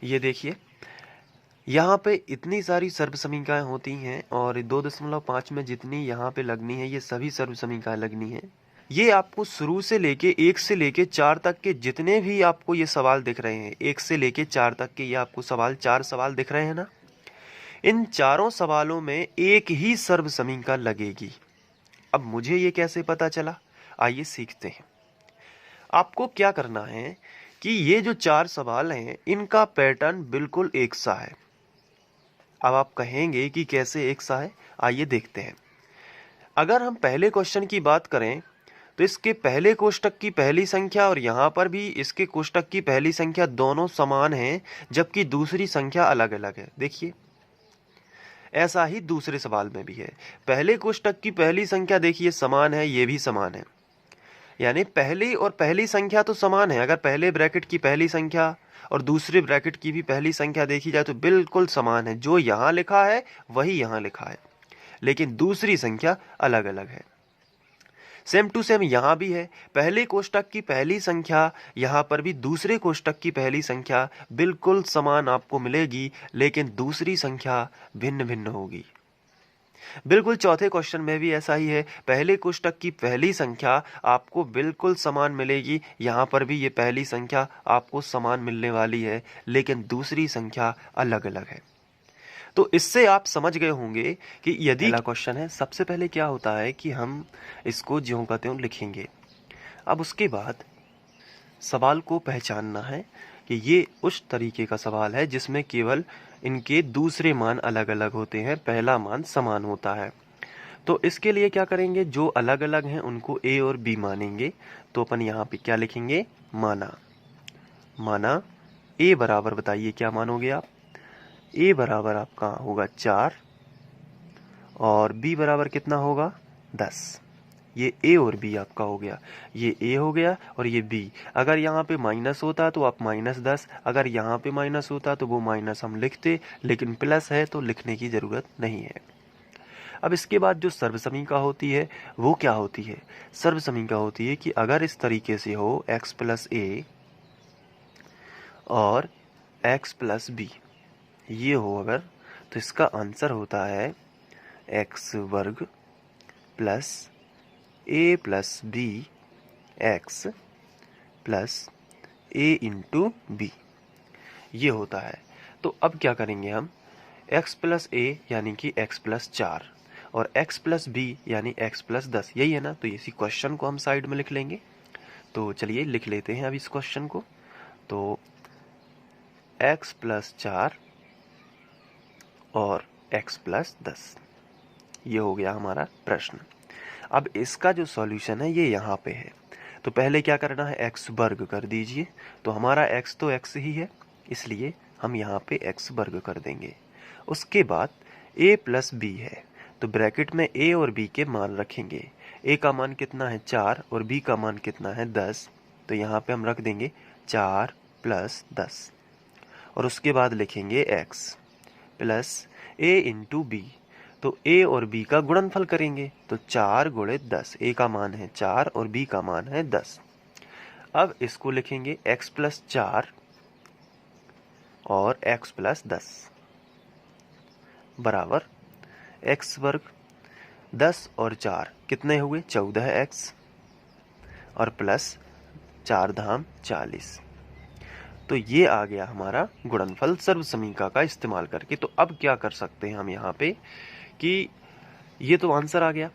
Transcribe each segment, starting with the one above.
ये देखिए यहाँ पे इतनी सारी सर्वसमीकाएं होती हैं और 2.5 में जितनी यहाँ पे लगनी है ये सभी सर्वसमीकाएं लगनी है। ये आपको शुरू से लेके 1 से लेके 4 तक के जितने भी आपको ये सवाल दिख रहे हैं, 1 से लेके 4 तक के ये आपको सवाल 4 सवाल दिख रहे हैं ना, इन चारों सवालों में एक ही सर्वसमीका लगेगी। अब मुझे ये कैसे पता चला, आइए सीखते हैं। आपको क्या करना है कि ये जो 4 सवाल हैं इनका पैटर्न बिल्कुल एक सा है। अब आप कहेंगे कि कैसे एक सा है, आइए देखते हैं। अगर हम पहले क्वेश्चन की बात करें तो इसके पहले कोष्टक की पहली संख्या और यहाँ पर भी इसके कोष्टक की पहली संख्या दोनों समान हैं, जबकि दूसरी संख्या अलग अलग है। देखिए ऐसा ही दूसरे सवाल में भी है। पहले कोष्टक की पहली संख्या देखिए समान है, ये भी समान है, यानी पहली और पहली संख्या तो समान है। अगर पहले ब्रैकेट की पहली संख्या और दूसरे ब्रैकेट की भी पहली संख्या देखी जाए तो बिल्कुल समान है। जो यहाँ लिखा है वही यहाँ लिखा है, लेकिन दूसरी संख्या अलग अलग है। सेम टू सेम यहाँ भी है। पहले कोष्टक की पहली संख्या यहाँ पर भी दूसरे कोष्टक की पहली संख्या बिल्कुल समान आपको मिलेगी, लेकिन दूसरी संख्या भिन्न भिन्न होगी। बिल्कुल चौथे क्वेश्चन में भी ऐसा ही है। पहले कोष्टक की पहली संख्या आपको बिल्कुल समान मिलेगी, यहाँ पर भी ये पहली संख्या आपको समान मिलने वाली है, लेकिन दूसरी संख्या अलग अलग है। तो इससे आप समझ गए होंगे कि यदि पहला क्वेश्चन है, सबसे पहले क्या होता है कि हम इसको ज्यों का त्यों लिखेंगे। अब उसके बाद सवाल को पहचानना है कि ये उस तरीके का सवाल है जिसमें केवल इनके दूसरे मान अलग अलग होते हैं, पहला मान समान होता है। तो इसके लिए क्या करेंगे, जो अलग अलग हैं उनको ए और बी मानेंगे। तो अपन यहाँ पे क्या लिखेंगे, माना। माना ए बराबर, बताइए क्या मानोगे आप, ए बराबर आपका होगा 4 और बी बराबर कितना होगा 10। ये ए और बी आपका हो गया, ये ए हो गया और ये बी। अगर यहाँ पे माइनस होता तो आप -10, अगर यहाँ पे माइनस होता तो वो माइनस हम लिखते, लेकिन प्लस है तो लिखने की ज़रूरत नहीं है। अब इसके बाद जो सर्वसमीका होती है वो क्या होती है, सर्वसमीका होती है कि अगर इस तरीके से हो x + a और x + b, ये हो अगर, तो इसका आंसर होता है x² + a + b x + a × b, ये होता है। तो अब क्या करेंगे हम, x + a यानी कि x + 4 और x + b यानी x + 10, यही है ना। तो इसी क्वेश्चन को हम साइड में लिख लेंगे। तो चलिए लिख लेते हैं अब इस क्वेश्चन को। तो x + 4 और x + 10, ये हो गया हमारा प्रश्न। अब इसका जो सॉल्यूशन है ये यहाँ पे है। तो पहले क्या करना है, x² कर दीजिए। तो हमारा x तो x ही है, इसलिए हम यहाँ पे x² कर देंगे। उसके बाद a + b है, तो ब्रैकेट में a और b के मान रखेंगे। a का मान कितना है 4 और b का मान कितना है 10, तो यहाँ पे हम रख देंगे 4 + 10 और उसके बाद लिखेंगे x + a × b। तो a और b का गुणनफल करेंगे, तो 4 × 10, a का मान है 4 और b का मान है 10। अब इसको लिखेंगे x + 4 और x + 10 बराबर x², 10 और 4 कितने हुए 14x और प्लस 4 धाम 40। तो ये आ गया हमारा गुणनफल सर्वसमीका का इस्तेमाल करके। तो अब क्या कर सकते हैं हम यहाँ पे कि ये तो आंसर आ गया।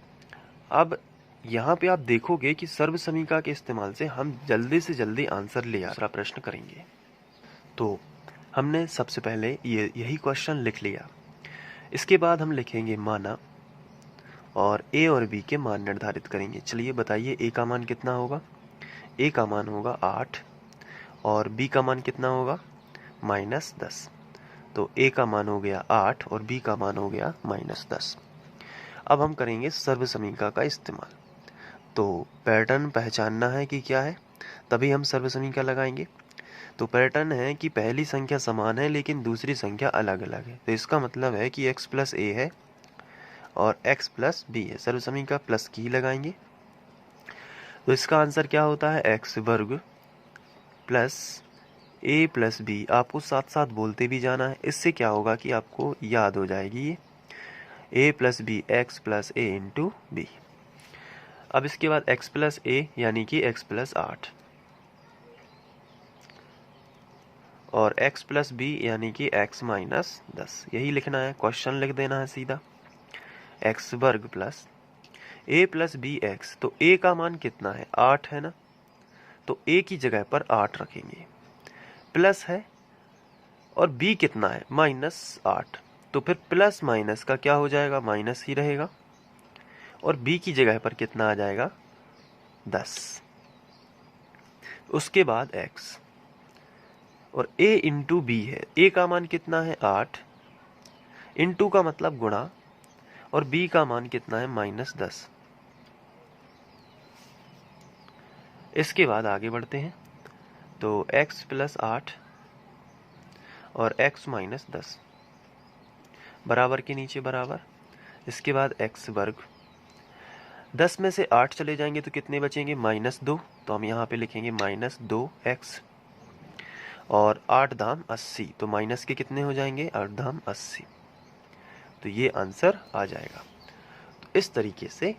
अब यहाँ पे आप देखोगे कि सर्वसमीका के इस्तेमाल से हम जल्दी से जल्दी आंसर ले दूसरा प्रश्न करेंगे। तो हमने सबसे पहले यही क्वेश्चन लिख लिया। इसके बाद हम लिखेंगे माना और a और b के मान निर्धारित करेंगे। चलिए बताइए a का मान कितना होगा, a का मान होगा 8 और b का मान कितना होगा -10। तो a का मान हो गया 8 और b का मान हो गया -10। अब हम करेंगे सर्वसमीका का इस्तेमाल। तो पैटर्न पहचानना है कि क्या है, तभी हम सर्वसमीका लगाएंगे। तो पैटर्न है कि पहली संख्या समान है लेकिन दूसरी संख्या अलग अलग है। तो इसका मतलब है कि x + a है और x + b है। सर्वसमीका प्लस की लगाएंगे, तो इसका आंसर क्या होता है x² + ए प्लस बी आपको साथ साथ बोलते भी जाना है। इससे क्या होगा कि आपको याद हो जाएगी ये ए प्लस बी एक्स प्लस ए इंटू बी। अब इसके बाद x प्लस ए यानी कि x प्लस 8 और x प्लस बी यानी कि x माइनस 10, यही लिखना है, क्वेश्चन लिख देना है सीधा। x वर्ग plus a plus B X, तो a का मान कितना है 8 है ना, तो a की जगह पर 8 रखेंगे, प्लस है और b कितना है -8, तो फिर प्लस माइनस का क्या हो जाएगा, माइनस ही रहेगा और b की जगह पर कितना आ जाएगा 10। उसके बाद x और a इंटू बी है, a का मान कितना है 8, इंटू का मतलब गुणा, और b का मान कितना है -10। इसके बाद आगे बढ़ते हैं, तो x प्लस 8 और x माइनस 10 बराबर के नीचे बराबर। इसके बाद x वर्ग, 10 में से 8 चले जाएंगे तो कितने बचेंगे -2, तो हम यहाँ पे लिखेंगे -2x और 8 धाम 80, तो माइनस के कितने हो जाएंगे 8 धाम 80, तो ये आंसर आ जाएगा। तो इस तरीके से